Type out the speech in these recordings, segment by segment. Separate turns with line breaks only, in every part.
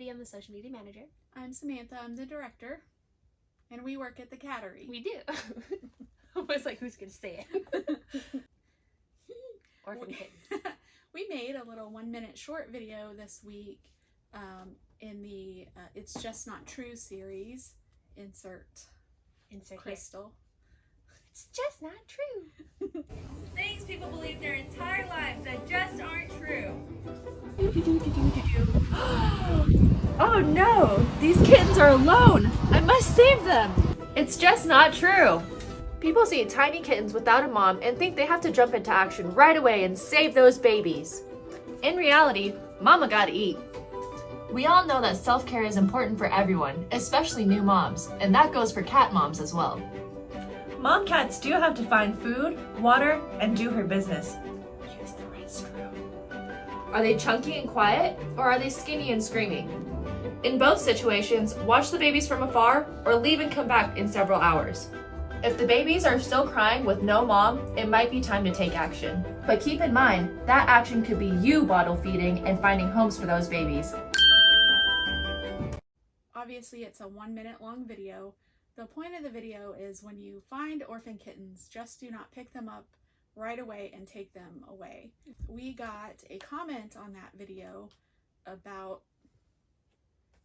Katie, I'm the social media manager.
I'm Samantha, I'm the director, and we work at the Cattery.
We do. I was like, who's going to say it? Orphan Kittens.
We made a little 1-minute short video this week in the It's Just Not True series. Insert Crystal.
Here. It's just not true.
Things people believe their entire lives that just aren't true.
Oh no! These kittens are alone! I must save them! It's just not true! People see tiny kittens without a mom and think they have to jump into action right away and save those babies. In reality, mama gotta eat. We all know that self-care is important for everyone, especially new moms, and that goes for cat moms as well.
Mom cats do have to find food, water, and do her business.
Use the restroom. Are they chunky and quiet, or are they skinny and screaming? In both situations, watch the babies from afar or leave and come back in several hours. If the babies are still crying with no mom, it might be time to take action. But keep in mind, that action could be you bottle feeding and finding homes for those babies.
Obviously, it's a 1-minute long video. The point of the video is when you find orphan kittens, just do not pick them up right away and take them away. We got a comment on that video about,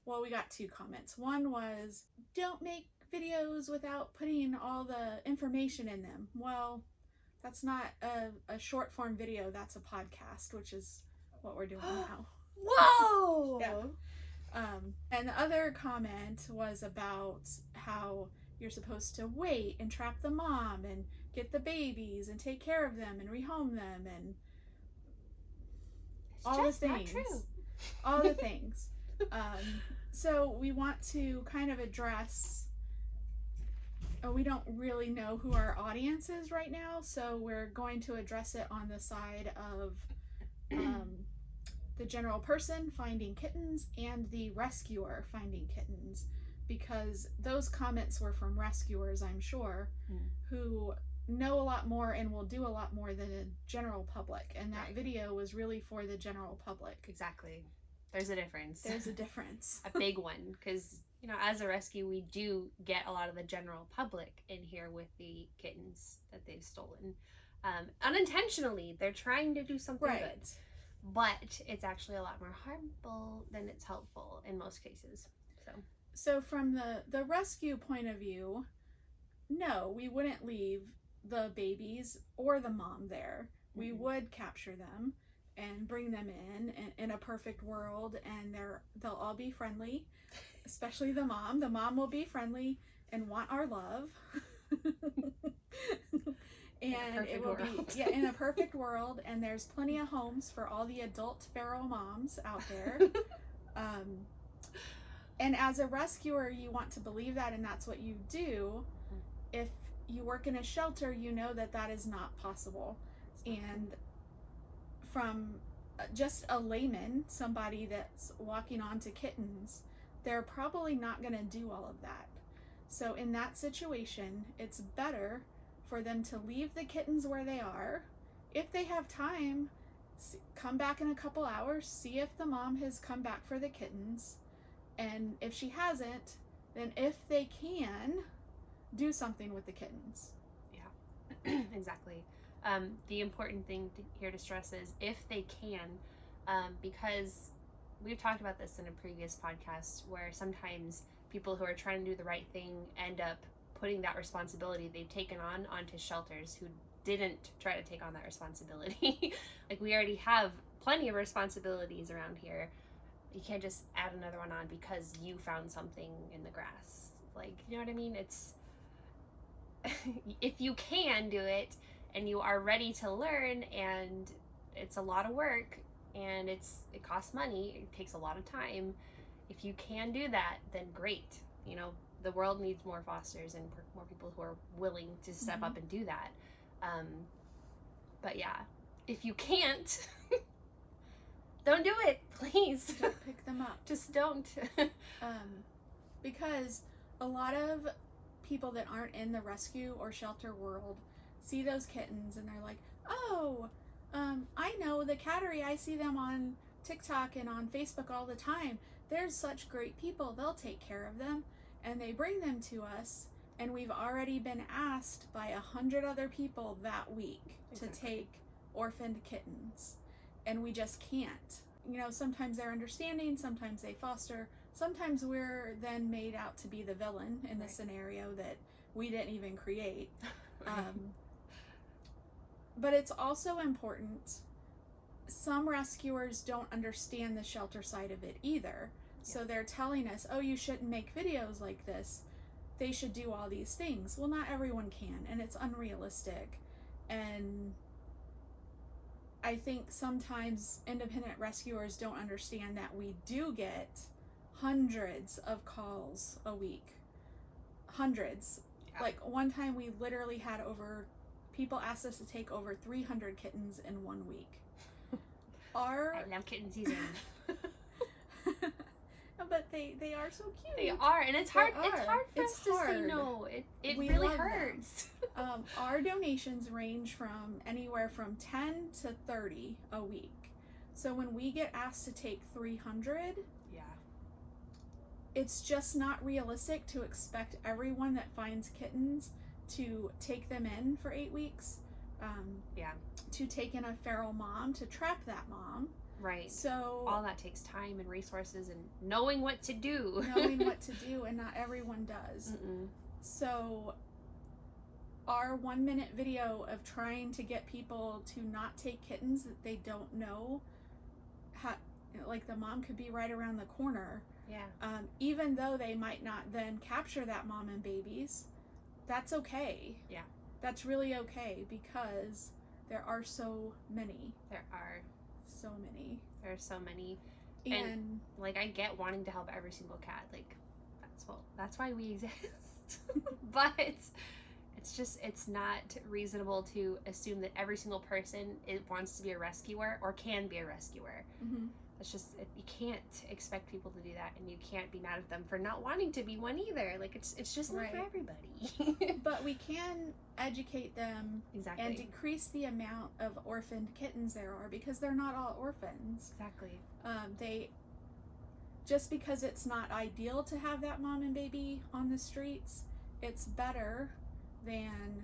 well, we got 2 comments. One was, don't make videos without putting all the information in them. Well, that's not a short form video, that's a podcast, which is what we're doing now.
Whoa!
Yeah. And the other comment was about how you're supposed to wait and trap the mom and get the babies and take care of them and rehome them and all the things.
Not true.
All the things. So we want to kind of address, we don't really know who our audience is right now, so we're going to address it on the side of the general person finding kittens and the rescuer finding kittens, because those comments were from rescuers, I'm sure, who know a lot more and will do a lot more than the general public, and that video was really for the general public.
Exactly. There's a difference.
There's a difference.
A big one, because, you know, as a rescue, we do get a lot of the general public in here with the kittens that they've stolen. Unintentionally, they're trying to do something good. But it's actually a lot more harmful than it's helpful in most cases.
So from the rescue point of view, no, we wouldn't leave the babies or the mom there. We would capture them and bring them in a perfect world, and they'll all be friendly, especially the mom. The mom will be friendly and want our love. And it will be in a perfect world, and there's plenty of homes for all the adult feral moms out there. And as a rescuer, you want to believe that, and that's what you do. If you work in a shelter, you know that that is not possible. And from just a layman, somebody that's walking onto kittens, they're probably not going to do all of that. So in that situation, it's better for them to leave the kittens where they are. If they have time, come back in a couple hours, see if the mom has come back for the kittens. And if she hasn't, then if they can, do something with the kittens.
Yeah, exactly. The important thing here to stress is if they can, because we've talked about this in a previous podcast where sometimes people who are trying to do the right thing end up putting that responsibility they've taken on onto shelters who didn't try to take on that responsibility. Like, we already have plenty of responsibilities around here. You can't just add another one on because you found something in the grass. Like, you know what I mean? It's if you can do it and you are ready to learn, and it's a lot of work and it costs money, it takes a lot of time. If you can do that, then great. You know, the world needs more fosters and more people who are willing to step up and do that. But yeah, if you can't, don't do it, please.
Don't pick them up.
Just don't.
Because a lot of people that aren't in the rescue or shelter world see those kittens and they're like, oh, I know the Cattery, I see them on TikTok and on Facebook all the time. There's such great people. They'll take care of them, and they bring them to us, and we've already been asked by 100 other people that week to take orphaned kittens, and we just can't. You know, sometimes they're understanding, sometimes they foster, sometimes we're then made out to be the villain in the scenario that we didn't even create. But it's also important, some rescuers don't understand the shelter side of it either. So they're telling us, oh, you shouldn't make videos like this. They should do all these things. Well, not everyone can, and it's unrealistic. And I think sometimes independent rescuers don't understand that we do get hundreds of calls a week. Hundreds. Yeah. Like one time we literally had people asked us to take over 300 kittens in 1 week. I
love kitten season.
But they are so cute.
They are, and it's hard. It's hard for us to say no. It really hurts.
Our donations range from anywhere from 10 to 30 a week. So when we get asked to take 300, it's just not realistic to expect everyone that finds kittens to take them in for 8 weeks. To take in a feral mom, to trap that mom.
Right.
So
all that takes time and resources and knowing what to do.
And not everyone does. So our 1 minute video of trying to get people to not take kittens that they don't know, like the mom could be right around the corner. Even though they might not then capture that mom and babies, that's okay. That's really okay, because there are so many.
There are so many. And like, I get wanting to help every single cat. Like, that's why we exist. But it's not reasonable to assume that every single person wants to be a rescuer or can be a rescuer. It's just, you can't expect people to do that, and you can't be mad at them for not wanting to be one either. Like, it's just not for everybody.
But we can educate them and decrease the amount of orphaned kittens there are, because they're not all orphans. Just because it's not ideal to have that mom and baby on the streets, it's better than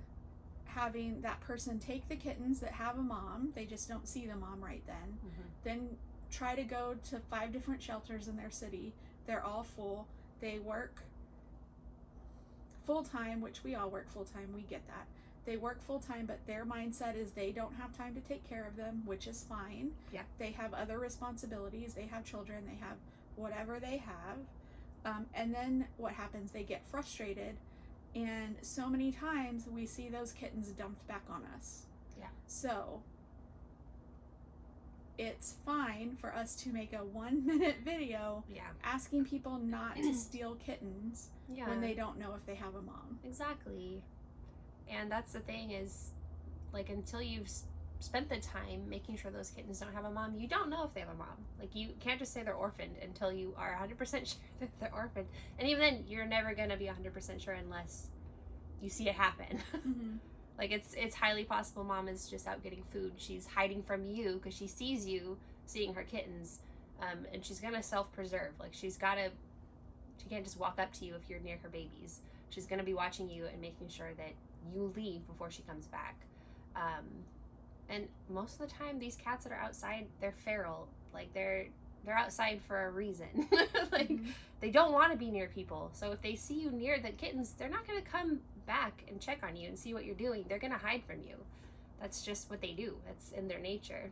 having that person take the kittens that have a mom, they just don't see the mom right then, then try to go to 5 different shelters in their city. They're all full. They work full-time, which we all work full-time, we get that. They work full-time, but their mindset is they don't have time to take care of them, which is fine. They have other responsibilities. They have children. They have whatever they have. And then what happens? They get frustrated, and so many times we see those kittens dumped back on us. So it's fine for us to make a 1 minute video asking people not to steal kittens when they don't know if they have a mom.
Exactly. And that's the thing is, like, until you've spent the time making sure those kittens don't have a mom, you don't know if they have a mom. Like, you can't just say they're orphaned until you are 100% sure that they're orphaned. And even then, you're never going to be 100% sure unless you see it happen. Like, it's highly possible mom is just out getting food. She's hiding from you because she sees you seeing her kittens, and she's gonna self-preserve. Like, she can't just walk up to you if you're near her babies. She's gonna be watching you and making sure that you leave before she comes back. And most of the time, these cats that are outside, they're feral. Like, they're outside for a reason. Like, they don't want to be near people. So if they see you near the kittens, they're not going to come back and check on you and see what you're doing. They're going to hide from you. That's just what they do. That's in their nature.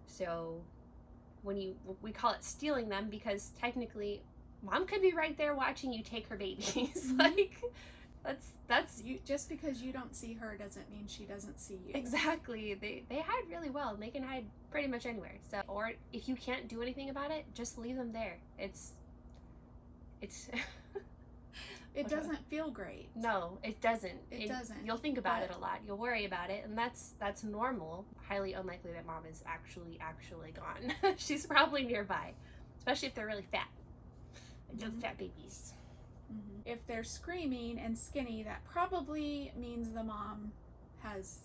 So we call it stealing them, because technically mom could be right there watching you take her babies. Like, that's
you. Just because you don't see her doesn't mean she doesn't see you.
Exactly. They hide really well, and they can hide pretty much anywhere. So, or if you can't do anything about it, just leave them there. It's
it doesn't feel great.
No, it doesn't.
It doesn't.
You'll think about it a lot. You'll worry about it, and that's normal. Highly unlikely that mom is actually gone. She's probably nearby, especially if they're really fat. Those fat babies.
If they're screaming and skinny, that probably means the mom has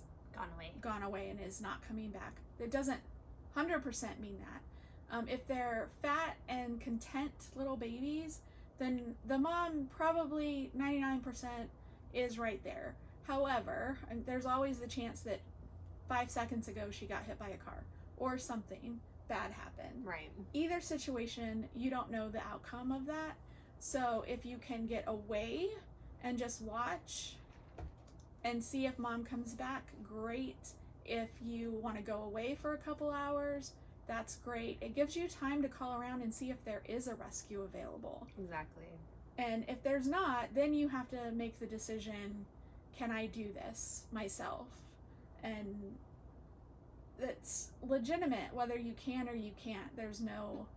gone away
and is not coming back. It doesn't 100% mean that. If they're fat and content little babies, then the mom probably 99% is right there. However, there's always the chance that 5 seconds ago she got hit by a car or something bad happened.
Right.
Either situation, you don't know the outcome of that. So if you can get away and just watch and see if mom comes back, great. If you want to go away for a couple hours, that's great. It gives you time to call around and see if there is a rescue available.
Exactly.
And if there's not, then you have to make the decision, can I do this myself? And it's legitimate whether you can or you can't. There's no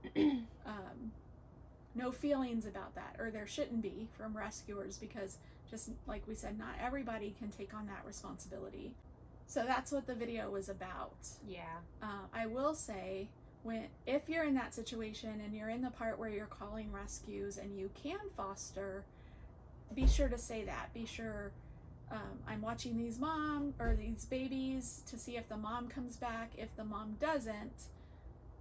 no feelings about that, or there shouldn't be from rescuers, because just like we said, not everybody can take on that responsibility. So that's what the video was about.
Yeah.
I will say, if you're in that situation and you're in the part where you're calling rescues and you can foster, be sure to say that. Be sure, I'm watching these babies to see if the mom comes back. If the mom doesn't,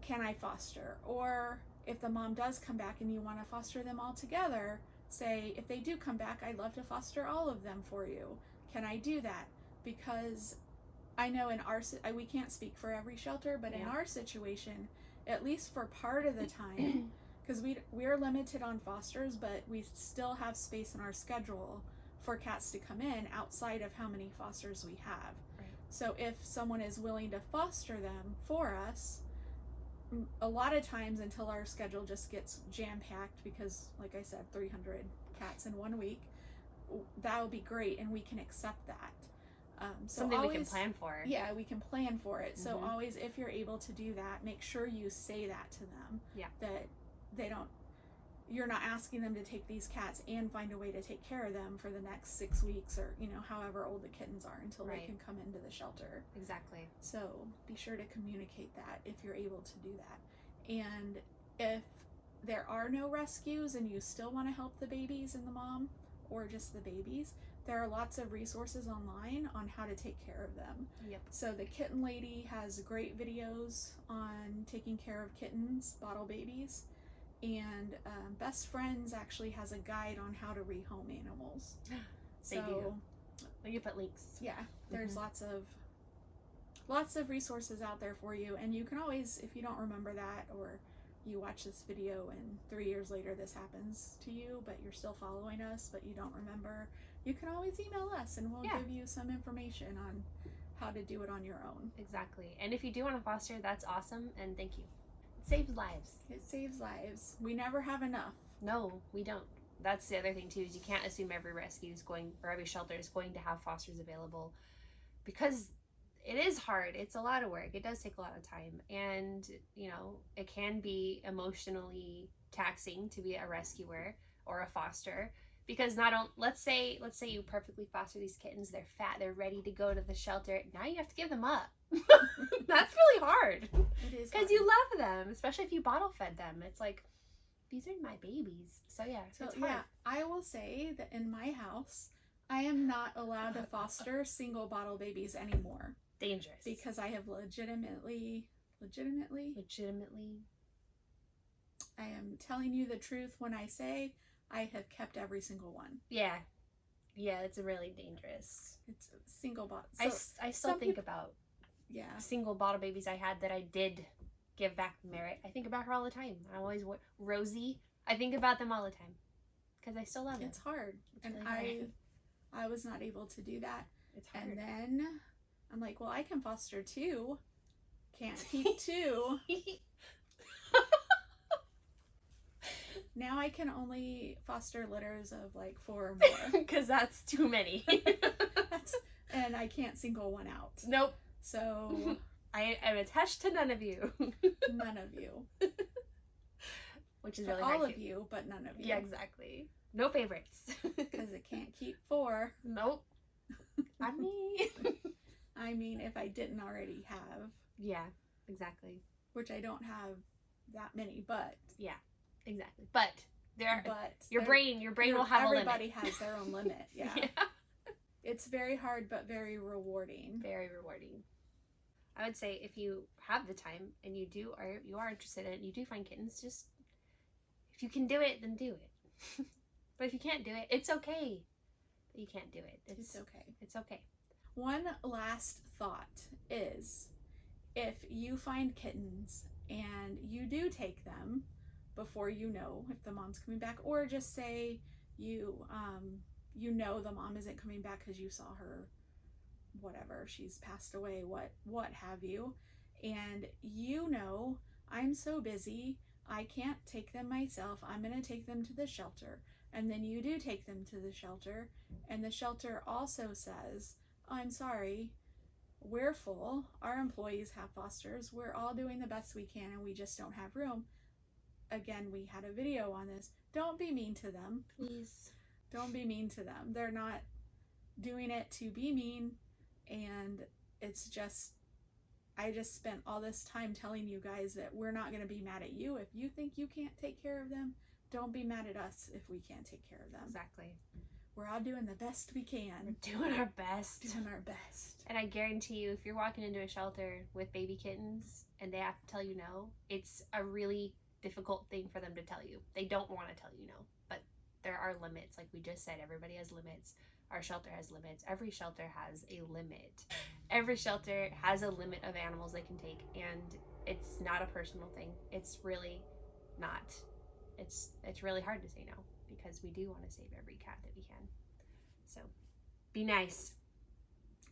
can I foster? Or if the mom does come back and you want to foster them all together, say, if they do come back, I'd love to foster all of them for you. Can I do that? Because I know we can't speak for every shelter, but in our situation, at least for part of the time, because we're limited on fosters, but we still have space in our schedule for cats to come in outside of how many fosters we have.
Right.
So if someone is willing to foster them for us, a lot of times, until our schedule just gets jam-packed, because like I said, 300 cats in 1 week, that would be great, and we can accept that. So
something
always,
we can plan for.
Yeah, we can plan for it. So
Mm-hmm.
always, if you're able to do that, make sure you say that to them.
Yeah.
That you're not asking them to take these cats and find a way to take care of them for the next 6 weeks, or however old the kittens are, until
Right.
they can come into the shelter.
Exactly.
So be sure to communicate that if you're able to do that. And if there are no rescues and you still want to help the babies and the mom, or just the babies, there are lots of resources online on how to take care of them.
Yep.
So the Kitten Lady has great videos on taking care of kittens, bottle babies, and Best Friends actually has a guide on how to rehome animals.
They do. We can put links.
Yeah, there's lots of resources out there for you, and you can always, if you don't remember that, or you watch this video and 3 years later this happens to you, but you're still following us, but you don't remember, you can always email us and we'll give you some information on how to do it on your own.
Exactly. And if you do want to foster, that's awesome, and thank you. It saves lives.
It saves lives. We never have enough.
No, we don't. That's the other thing too, is you can't assume every rescue is going, or every shelter is going to have fosters available, because it is hard. It's a lot of work. It does take a lot of time, and it can be emotionally taxing to be a rescuer or a foster, because let's say you perfectly foster these kittens, they're fat, they're ready to go to the shelter, now you have to give them up. That's really hard.
It is
because you love them, especially if you bottle fed them. It's like, these are my babies. So yeah,
So
it's hard.
yeah, I will say that in my house, I am not allowed to foster single bottle babies anymore.
Dangerous.
Because I have legitimately, I am telling you the truth when I say I have kept every single one.
Yeah, it's really dangerous.
It's a single bottle.
I still think about
yeah,
single bottle babies I had that I did give back Merritt. I think about her all the time. Rosie. I think about them all the time because I still love them.
it's hard,
It's
and
really hard.
I was not able to do that.
It's hard.
And then I'm like, well, I can foster 2. Can't keep 2. Now I can only foster litters of like 4 or more.
Because that's too many.
And I can't single one out.
Nope.
So
I am attached to none of you.
none of you.
Which is
But
really hard.
all of you, but none of you.
Yeah, exactly. No favorites.
Because it can't keep 4.
Nope. I mean,
if I didn't already have,
yeah, exactly.
which I don't have that many, but
Exactly. But your
there-
brain will have a limit.
everybody has their own limit. Yeah. It's very hard, but very rewarding.
Very rewarding. I would say if you have the time and you are interested in it, you do find kittens, just if you can do it, then do it. But if you can't do it, it's okay that you can't do it.
It's okay.
It's okay.
One last thought is, if you find kittens and you do take them before you know if the mom's coming back, or just say you know the mom isn't coming back because you saw her, whatever, she's passed away, what have you, and you know, I'm so busy, I can't take them myself, I'm gonna take them to the shelter, and then you do take them to the shelter, and the shelter also says, I'm sorry, we're full, our employees have fosters, we're all doing the best we can and we just don't have room. Again, we had a video on this. Don't be mean to them.
Please.
Don't be mean to them. They're not doing it to be mean, and it's just, I just spent all this time telling you guys that we're not going to be mad at you if you think you can't take care of them. Don't be mad at us if we can't take care of them.
Exactly.
We're all doing the best we can.
We're doing our best.
Doing our best.
And I guarantee you, if you're walking into a shelter with baby kittens and they have to tell you no, it's a really difficult thing for them to tell you. They don't want to tell you no, but there are limits. Like we just said, everybody has limits. Our shelter has limits. Every shelter has a limit. Every shelter has a limit of animals they can take, and it's not a personal thing. It's really not. It's really hard to say no because we do want to save every cat that we can. So be nice.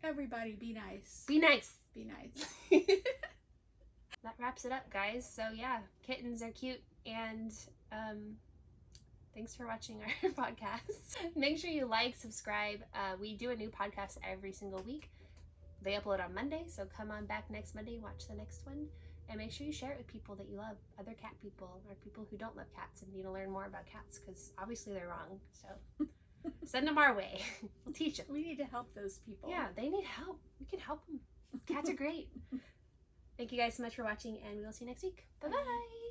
Everybody be nice.
Be nice.
Be nice.
That wraps it up, guys. So yeah, kittens are cute, and thanks for watching our podcast. Make sure you like, subscribe. We do a new podcast every single week. They upload on Monday, so come on back next Monday and watch the next one. And make sure you share it with people that you love, other cat people, or people who don't love cats and need to learn more about cats, because obviously they're wrong. So send them our way. We'll teach them.
We need to help those people.
Yeah, they need help. We can help them. Cats are great. Thank you guys so much for watching, and we will see you next week. Bye-bye.